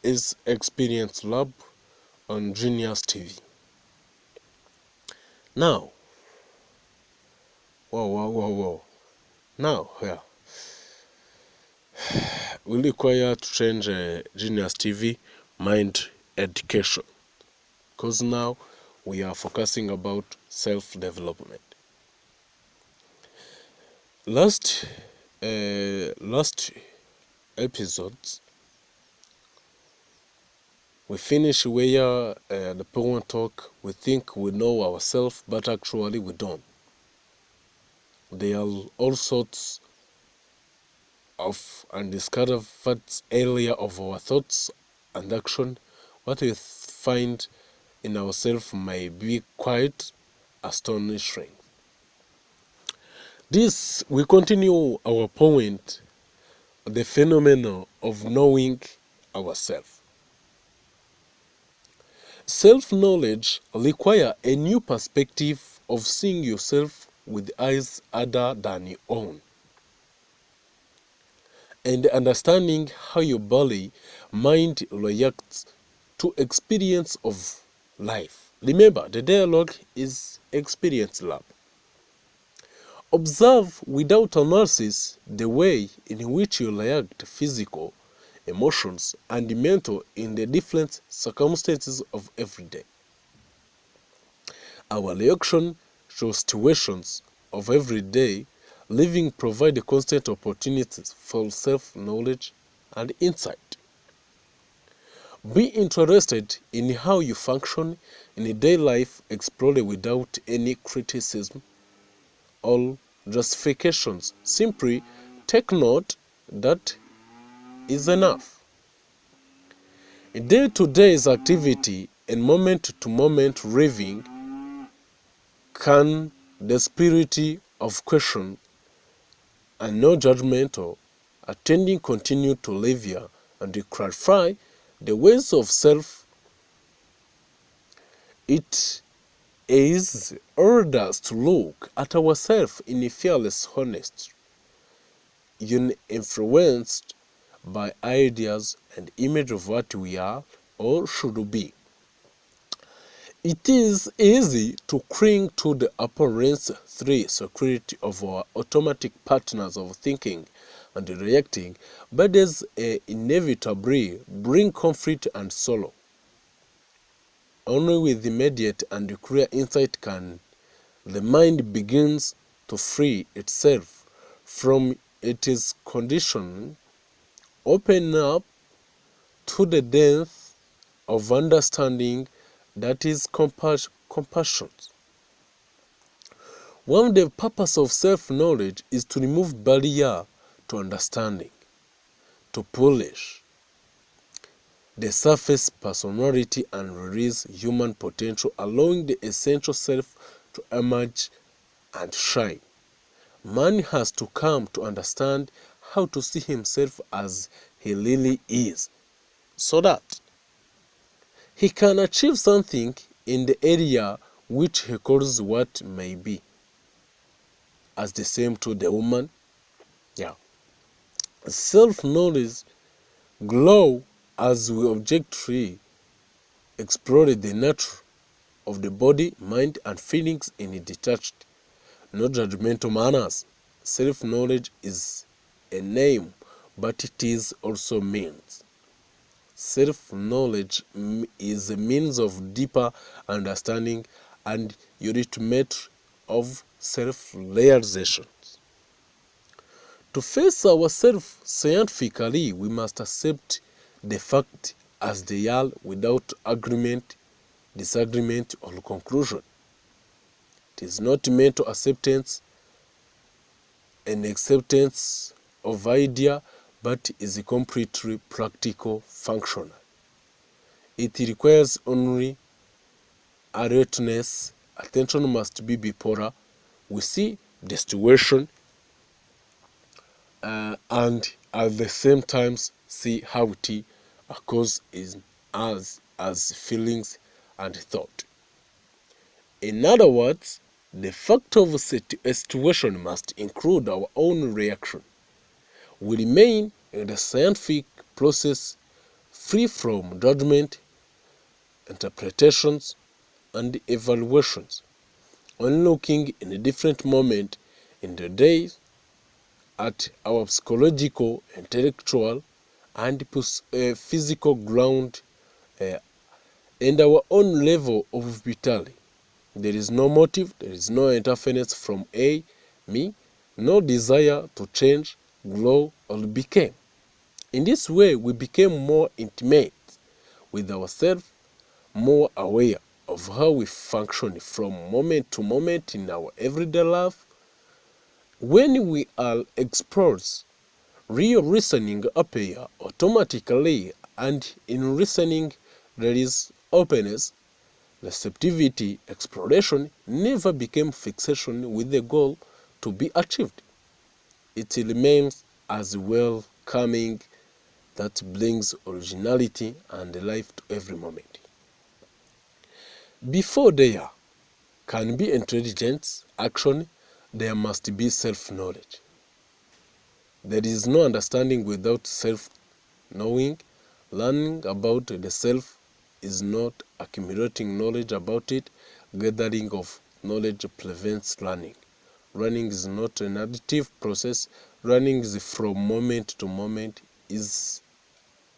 is Experience Lab on Genius TV. Now, whoa. Now, we require to change Genius TV mind education, because now we are focusing about self-development. Last episodes, we finish where the parent talk, we think we know ourselves, but actually we don't. There are all sorts of undiscovered area of our thoughts and action. What we find in ourselves may be quite astonishing. This, we continue our point, the phenomenon of knowing ourselves. Self-knowledge requires a new perspective of seeing yourself with eyes other than your own, and understanding how your body, mind reacts to experience of life. Remember, the dialogue is Experience Lab. Observe without analysis the way in which you react physical, emotions, and mental in the different circumstances of every day. Our reaction to situations of everyday living provide constant opportunities for self-knowledge and insight. Be interested in how you function in a day life, explore without any criticism or justifications. Simply take note that is enough. Day-to-day activity and moment-to-moment living can the spirit of question and no judgmental attending continue to live here and clarify the ways of self. It is urged us to look at ourselves in a fearless honesty, influenced by ideas and image of what we are or should be. It is easy to cling to the apparent security of our automatic patterns of thinking and reacting, but these inevitably bring conflict and sorrow. Only with immediate and clear insight can the mind begins to free itself from its condition, open up to the depth of understanding that is compassion. One of the purpose of self-knowledge is to remove barrier to understanding, to polish the surface personality and release human potential, allowing the essential self to emerge and shine. Man has to come to understand how to see himself as he really is, so that he can achieve something in the area which he calls what may be. As the same to the woman. Self-knowledge grow as we objectively explore the nature of the body, mind, and feelings in a detached, not judgmental manners. Self-knowledge is a name, but it is also means. Self-knowledge is a means of deeper understanding and ultimate of self-realization. To face ourselves scientifically, we must accept the fact as they are without agreement, disagreement, or conclusion. It is not mental acceptance and acceptance of idea, but is completely practical, functional. It requires only alertness. Attention must be bipolar. We see the situation and at the same time see how it occurs in us as feelings and thought. In other words, the fact of a situation must include our own reaction. We remain in the scientific process free from judgment, interpretations, and evaluations, on looking in a different moment in the day at our psychological, intellectual, and physical ground uh, and our own level of vitality. There is no motive, there is no interference from me, no desire to change, grow, or become. In this way, we became more intimate with ourselves, more aware of how we function from moment to moment in our everyday life. When we are exposed, real reasoning appears automatically, and in reasoning there is openness, receptivity. Exploration never became fixation with the goal to be achieved. It remains as welcoming that brings originality and life to every moment. Before there can be intelligence, action, there must be self-knowledge. There is no understanding without self-knowing. Learning about the self is not accumulating knowledge about it. Gathering of knowledge prevents learning. Learning is not an additive process. Learning is from moment to moment, is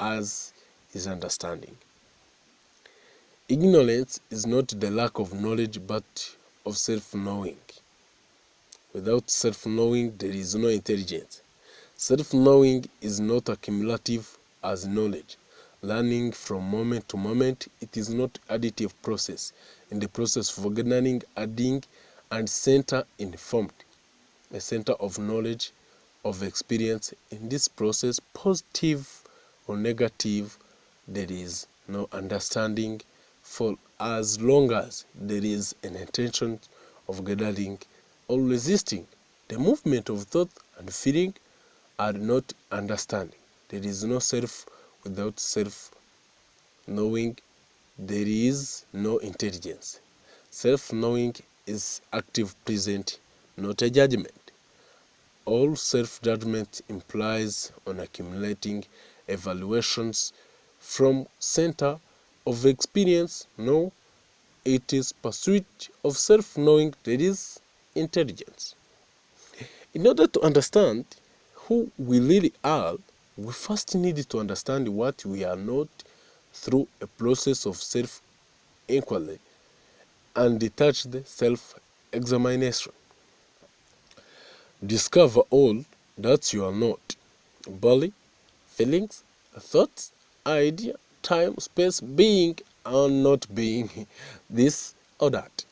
as is understanding. Ignorance is not the lack of knowledge but of self-knowing. Without self-knowing, there is no intelligence. Self-knowing is not accumulative as knowledge. Learning from moment to moment, it is not additive process. In the process of learning, adding and center informed, a center of knowledge, of experience. In this process, positive or negative, there is no understanding, for as long as there is an intention of gathering or resisting. The movement of thought and feeling are not understanding. There is no self without self-knowing. There is no intelligence. Self-knowing is active present, not a judgment. All self-judgment implies on accumulating evaluations from center of experience. No, it is pursuit of self-knowing that is intelligence. In order to understand who we really are, we first need to understand what we are not through a process of self-inquiry and detached self-examination. Discover all that you are not: body, feelings, thoughts, idea, time, space, being and not being, this or that.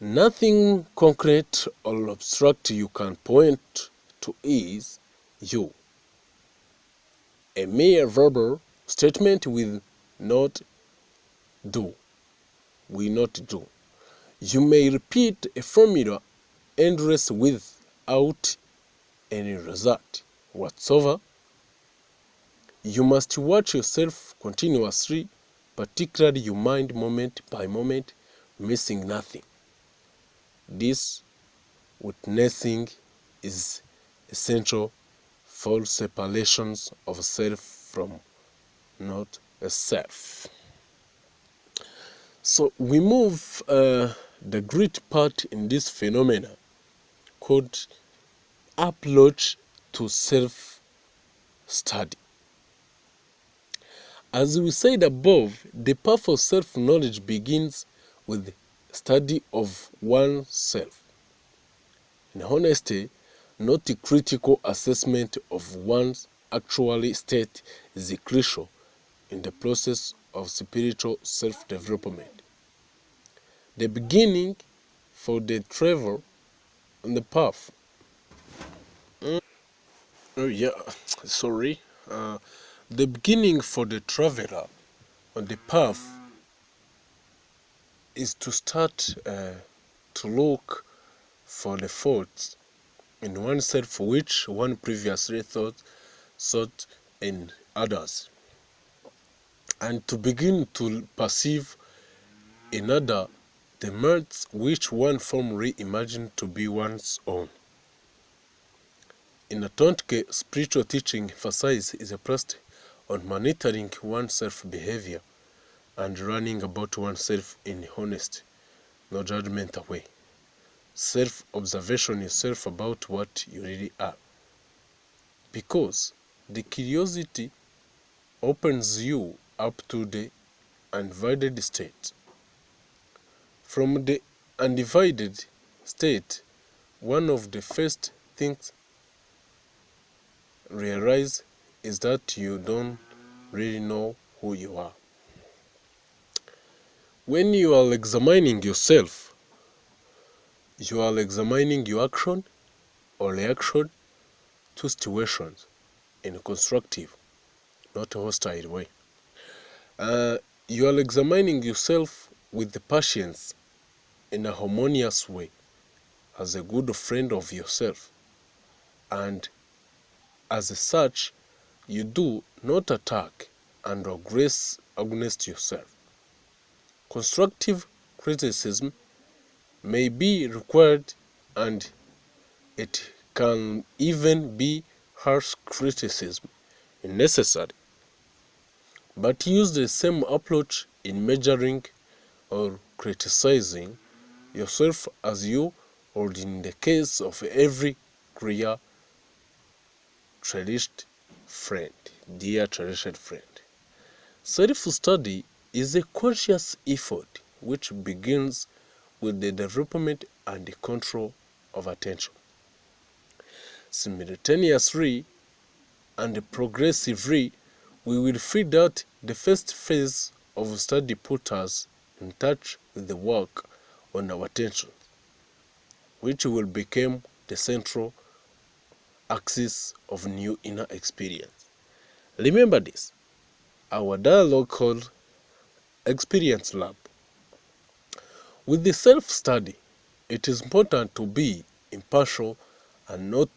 Nothing concrete or abstract you can point to is you. A mere verbal statement will not do. Will not do. You may repeat a formula endless without any result whatsoever. You must watch yourself continuously, particularly your mind moment by moment, missing nothing. This witnessing is essential for separations of self from not a self. So we move the great part in this phenomena called approach to self-study. As we said above, the path of self-knowledge begins with study of oneself. In honesty, not a critical assessment of one's actual state is crucial in the process of spiritual self-development. The beginning for the travel on the path. Sorry. The beginning for the traveler on the path is to start to look for the faults in oneself for which one previously sought in others, and to begin to perceive in other the merits which one formerly imagined to be one's own. In Atonike, spiritual teaching emphasizes is a place on monitoring oneself behavior and running about oneself in honest, no judgmental way. Self-observation yourself about what you really are. Because the curiosity opens you up to the undivided state. From the undivided state, one of the first things realize is that you don't really know who you are. When you are examining yourself, you are examining your action or reaction to situations in a constructive, not a hostile way. You are examining yourself with the patience in a harmonious way, as a good friend of yourself, and as such, you do not attack and aggress against yourself. Constructive criticism may be required, and it can even be harsh criticism if necessary. But use the same approach in measuring or criticizing yourself as you would in the case of every dear cherished friend. Self-study is a conscious effort which begins with the development and the control of attention. Simultaneously and progressively, we will find out the first phase of study put us in touch with the work on our attention, which will become the central axis of new inner experience. Remember this, our dialogue called Experience Lab. With the self-study, it is important to be impartial and not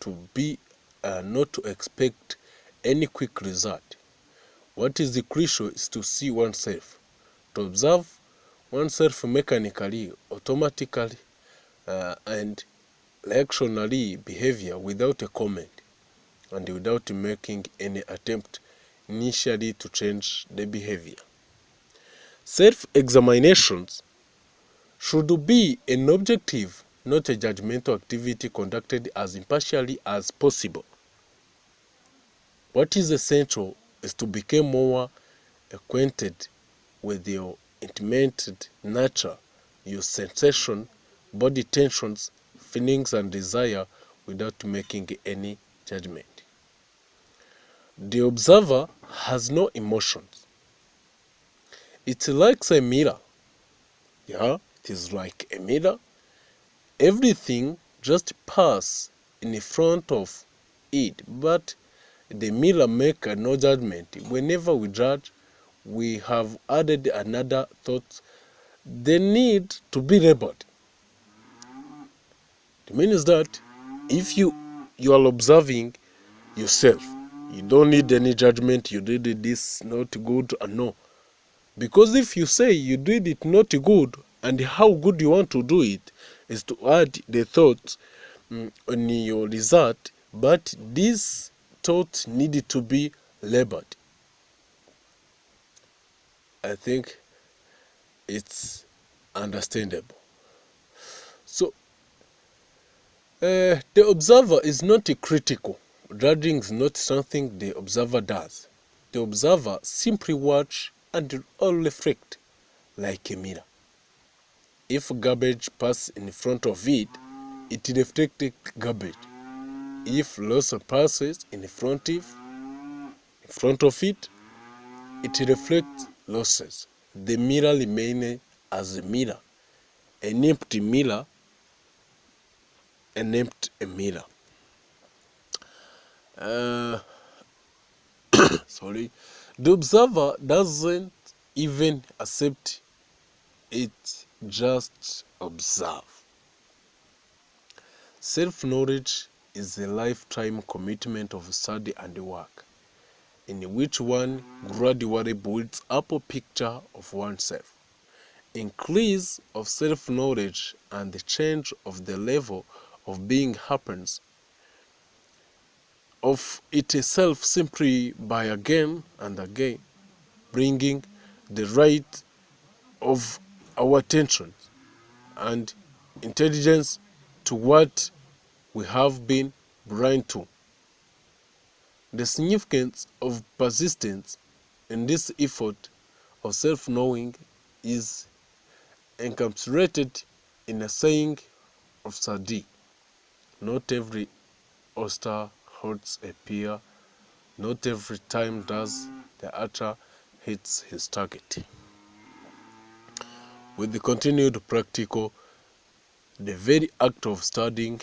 to expect any quick result. What is crucial is to see oneself, to observe oneself mechanically, automatically, and reactionary behavior without a comment and without making any attempt initially to change the behavior. Self-examinations should be an objective, not a judgmental activity conducted as impartially as possible. What is essential is to become more acquainted with your intimate nature, your sensation, body tensions, feelings, and desire without making any judgment. The observer has no emotions. It's like a mirror. Yeah, it is like a mirror. Everything just passes in front of it, but the mirror makes no judgment. Whenever we judge, we have added another thought. They need to be labeled. It means that if you are observing yourself, you don't need any judgment. You did this not good, no. Because if you say you did it not good, and how good you want to do it is to add the thought on your result, but this thought needed to be labeled. I think it's understandable. So, the observer is not critical. Judging is not something the observer does. The observer simply watch and all reflect like a mirror. If garbage passes in front of it, it reflects garbage. If loss passes in front of it, it reflects losses. The mirror remains as a mirror. An empty mirror, an empty mirror. Sorry. The observer doesn't even accept it, just observe. Self-knowledge is a lifetime commitment of study and work, in which one gradually builds up a picture of oneself. Increase of self-knowledge and the change of the level of being happens of itself simply by again and again bringing the right of our attention and intelligence to what we have been blind to. The significance of persistence in this effort of self-knowing is encapsulated in a saying of Sadi: "Not every oyster holds a pear, not every time does the archer hits his target." With the continued practical, the very act of studying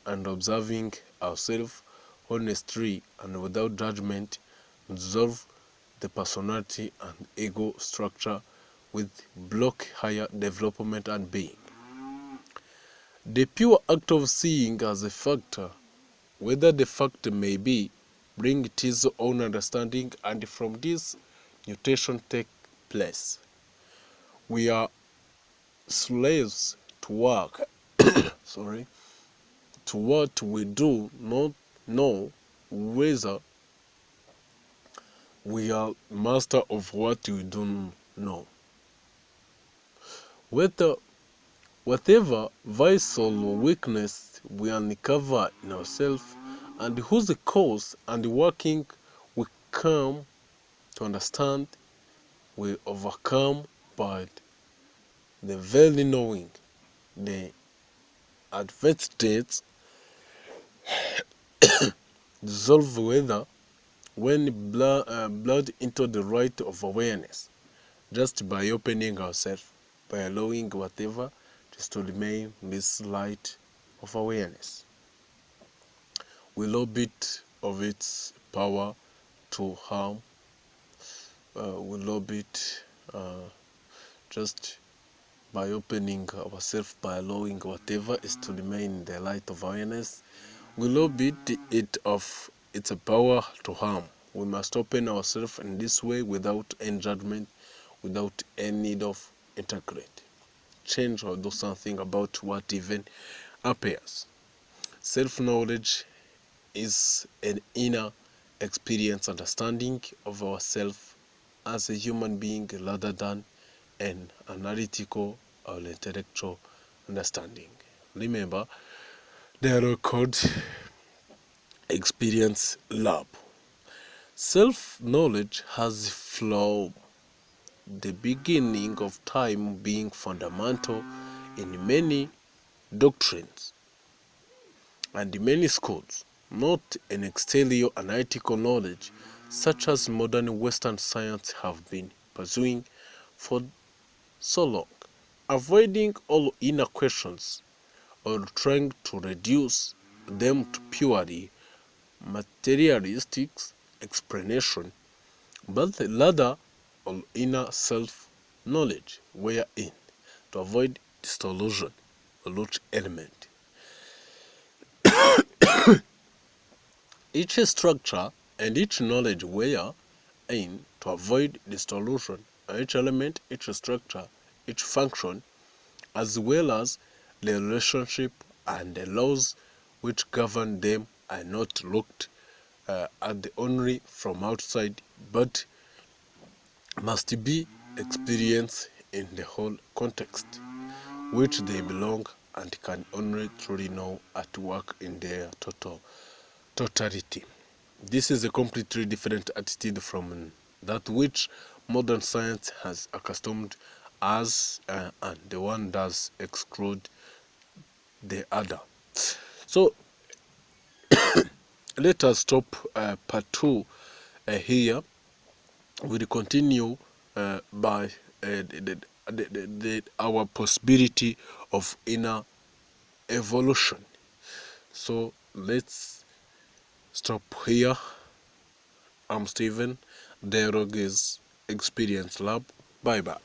and observing ourselves honestly and without judgment dissolve the personality and ego structure with block higher development and being. The pure act of seeing as a factor, whether the fact may be, bring its own understanding, and from this mutation take place. We are slaves to work, to what we do not know, whether we are master of what we do know. Whatever vice or weakness we uncover in ourselves, and whose cause and working we come to understand, we overcome by the very knowing the adversities dissolve whether when blood into the right of awareness, just by opening ourselves, by allowing whatever just to remain in this light of awareness. We rob it of its power to harm. We rob it just by opening ourselves, by allowing whatever is to remain in the light of awareness. We rob it of its power to harm. We must open ourselves in this way without any judgment, without any need of integrate, change or do something about what even appears. Self-knowledge is an inner experience, understanding of ourselves as a human being rather than an analytical or intellectual understanding. Remember, they are called experience lab. Self-knowledge has from the beginning of time being fundamental in many doctrines and many schools, not an exterior analytical knowledge such as modern Western science have been pursuing for so long, avoiding all inner questions or trying to reduce them to purely materialistic explanation, but rather all inner self-knowledge wherein to avoid distortion or each element. Each structure and each knowledge wherein to avoid distortion, each element, each structure, each function, as well as the relationship and the laws which govern them are not looked at only from outside, but must be experienced in the whole context which they belong and can only truly know at work in their totality. This is a completely different attitude from that which modern science has accustomed us, and the one does exclude the other. So let us stop part 2 here. We'll continue by our possibility of inner evolution. So let's stop here. I'm Stephen. Dialogue is Experience Lab. Bye bye.